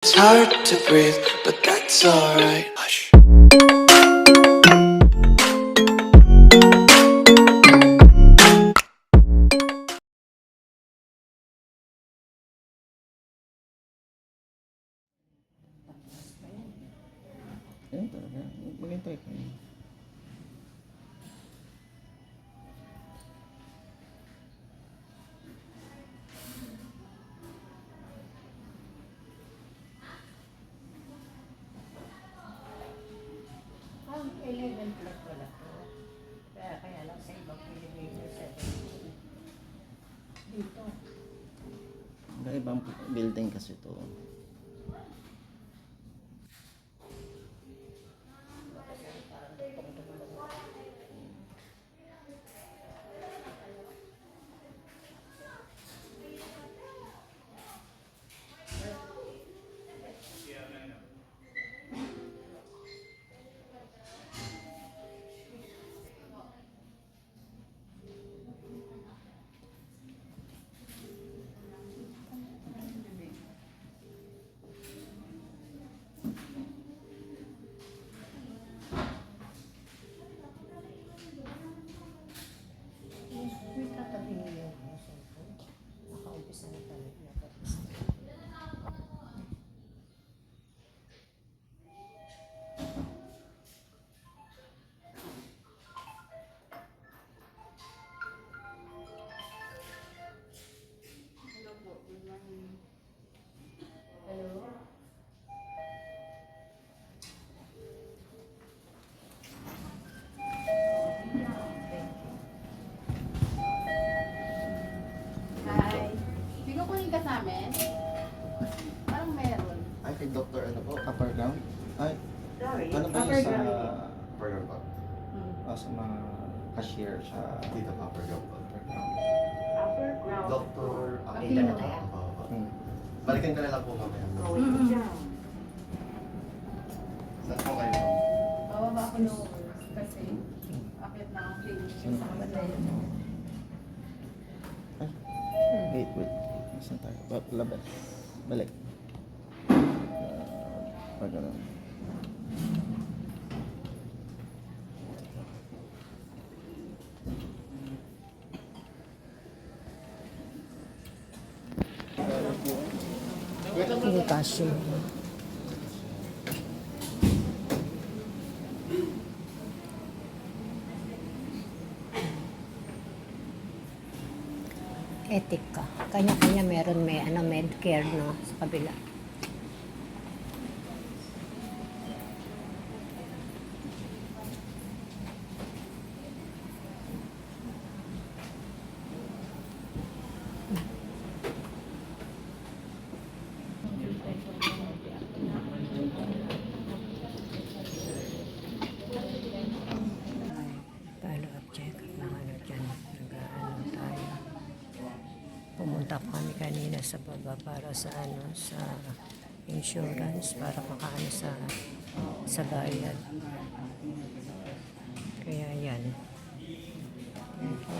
It's hard to breathe, but that's alright. Hush. Ayun talaga. Maghintay ka. Ang 11 plus pala to. Kaya lang sa ibang elevator 17. Dito. Ibang building kasi to. May katabi niyo yung cellphone. Nakaumpisa na talaga. Hello? Hi. Pinukunin ka sa amin? Parang meron. Ay, kay Dr. ano po? Upper ground? Ay, Sorry. ano ba Upper yung sa... ground. Upper ground po. Sa mga cashier sa... Dito pa upper ground po. Upper ground. Upper ground. Doctor Aquino. Aquino. Opo. Balikan ka na lang po mamaya. Saan po kayo? Bababa ako noon kasi akit na ang clinic sa kapatid. Ay, wait. Saan tayo? Labas. Balik. Pag ano. Bukas yun. Etic ka. Kanya-kanya meron may Medcare no sa kabila. Follow up check up ng ano dyan. Nag-ano tayo. Pumunta pa kami kanina sa baba para sa ano sa insurance para makaano sa bayad. Kaya yan.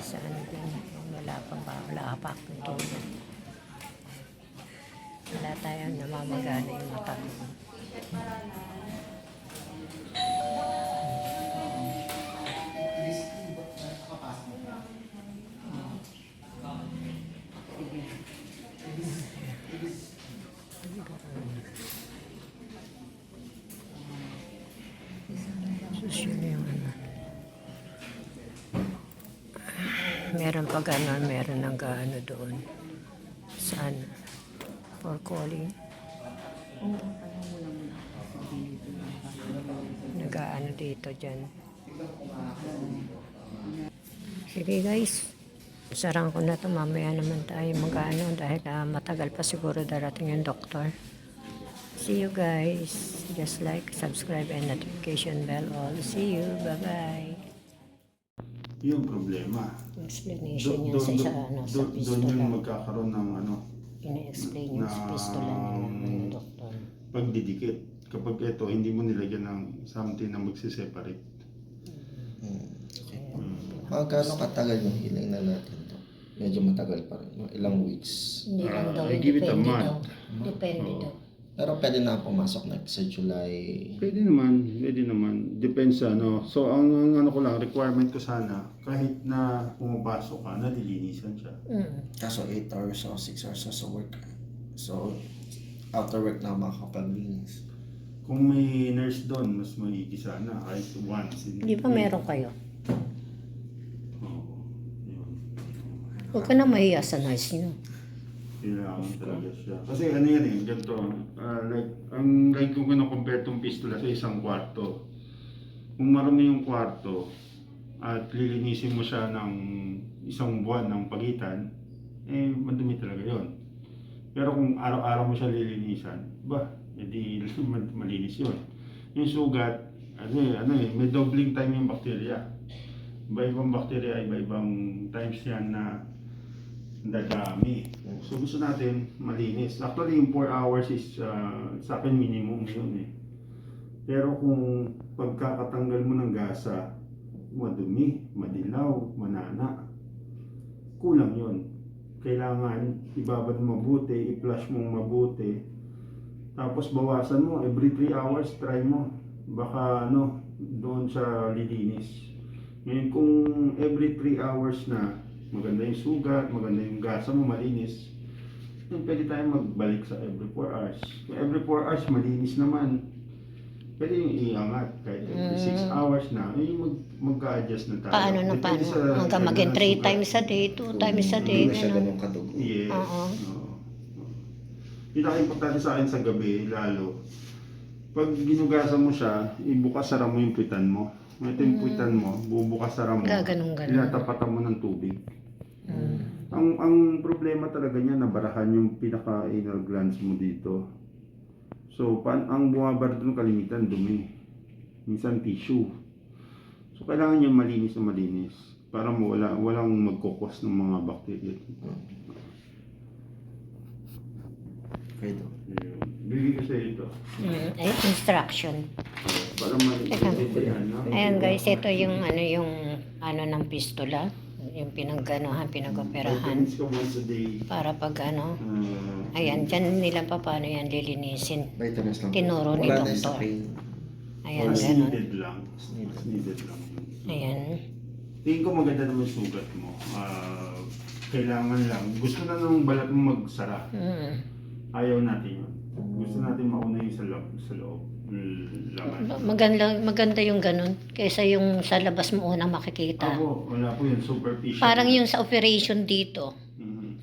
Sa ano dyan. Wala pa akong tulog. Wala tayong namamagana yung mata ko. Susunod yung ano. Meron pa gano'n, meron ng gaano doon. Saan? For calling. Nag-ano dito dyan. Sige guys. Sarang ko na to. Mamaya naman tayo mag-ano dahil matagal pa siguro darating yung doktor. See you guys. Just like, subscribe, and notification bell all. See you. Bye-bye. Yung problema. Explanation niya sa isa, ano, sa Doon pistola. yung magkakaroon ng ano, Ina-explain yung sa pistola ng doktor. pagdidikit. Kapag ito, hindi mo nilagyan ng something na magsiseparate. Magkano katagal yung healing na natin to? Medyo matagal pa rin. Mga ilang weeks. Hindi lang daw, I give it a depende month. daw. Depende Oo. daw. Pero pwede na pumasok next sa July. Pwede naman. Depends sa ano. So, ang ano ko lang, requirement ko sana, kahit na pumapasok ka, nalilinisan siya. Kaso 8 hours o 6 hours na sa work. So, after work na makapaglinis. Kung may nurse doon, mas maigi sana, kahit once. Di ba meron kayo? Oo. Yun. Huwag ka na mahiya sa nurse nyo. Kailangan talaga siya. Kasi ano yan ganito. Like kung compare tong pistola sa isang kwarto. Kung marami yung kwarto at lilinisin mo siya ng isang buwan ng pagitan, madumi talaga yon. Pero kung araw-araw mo siya lilinisan, edi malinis yun. Yung sugat, may doubling time yung bakterya. Iba-ibang bakterya, iba-ibang times yan na dadami. So gusto natin malinis. Actually yung 4 hours is sa akin minimum yun Pero kung pagkakatanggal mo ng gasa, madumi, madilaw, manana, kulang yun. Kailangan ibabad mo mabuti, i-flush mong mabuti. Tapos bawasan mo, every 3 hours try mo. Baka doon sa lilinis. Ngayon kung every 3 hours na maganda yung sugat, maganda yung gasa mo, malinis, then pwede tayong magbalik sa every 4 hours. Kung every 4 hours, malinis naman, pwede yung iangat. Kahit every 6 hours na, mag-a-adjust na tayo. Paano? Hanggang maging 3 times a day, 2 times a day. Hindi na siya Ganun. ganun kadugo. Yes. Oo. Pinaka-importante sa akin sa gabi, lalo, pag ginugasan mo siya, ibukas sara mo yung pitan mo. Ito yung pitan mo, bubukas sara mo. Gaganong-ganon. Tinatapatan mo ng tubig. Ang problema talaga niya, nabarahan yung pinaka-anal glands mo dito. So, ang bumabar doon kalimitan, dumi. Minsan tissue. So, kailangan niya malinis na malinis para walang magkukos ng mga bacteria. Okay, Doc. Bigay ko sa ito. Instruction. Para maintindihan. Ayan guys, ito yung ng pistola. Yung pinag-operahan. Maintenance ka once a day. Para pag ayan, dyan nila paano yan lilinisin. Vitamins lang. Tinuro ni Wala na yung sa doktor. pain. Ayan, As ganun. needed lang. As needed lang. Ayan. Tingin ko maganda naman yung sugat mo. Kailangan lang. Gusto na nung balat mo magsara. Ayaw natin yun. Gusto natin mauna yung sa loob. Laman. Maganda yung ganun. Kaysa yung sa labas mo unang makikita. Ako, wala po yun. Superficial. Parang yung sa operation dito.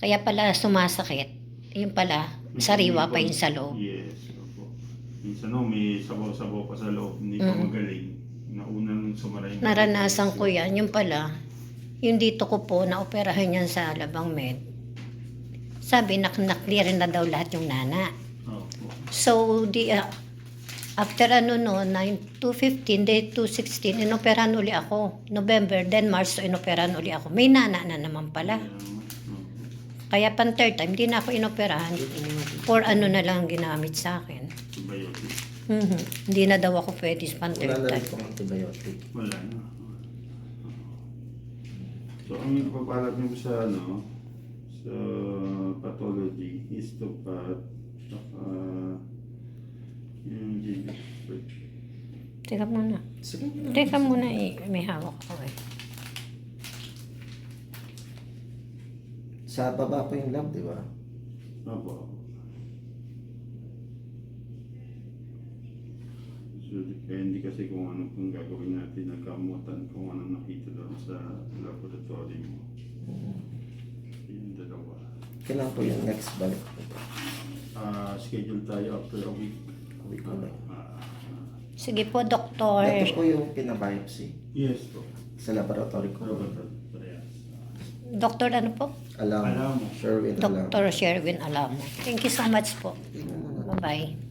Kaya pala sumasakit. Yung pala, sariwa pa yung sa loob. Yes. Opo. Minsan may sabaw-sabaw pa sa loob. Hindi pa magaling. Naunang sumara yung... Naranasan ko yan. Yung pala, yung dito ko po, na-operahan yan sa Labang Med. Sabi, na-clear na daw lahat yung nana. Opo. So, after 215, day 216, inoperahan uli ako. November, then March, so inoperahan uli ako. May nana na naman pala. Kaya pan third time, di na ako inoperahan. For na lang ginamit sa akin. Antibiotic. Hindi na daw ako pwede pan Wala third na rin time. pong antibiotic. Wala na. So, ang ipapalat niyo sa sa pathology, histopath, yung GP. Teka muna. Sige. Teka muna may hawak ko Sa baba po yung lab, di ba? Opo. So, depende kasi kung ano pong gagawin natin, nagkamutan kung ano nakita doon sa laboratory mo. Yung dalawa. Kailan po yung next balik po? Schedule tayo after a week. Week na ba? Sige po, doktor. Ito po yung pinabiopsy Yes po. sa laboratory ko. Parehas. Doktor ano po? Alamo. Alamo. Sherwin Alamo. Dr. Sherwin Alamo. Thank you so much po. Tingnan mo na. Bye-bye.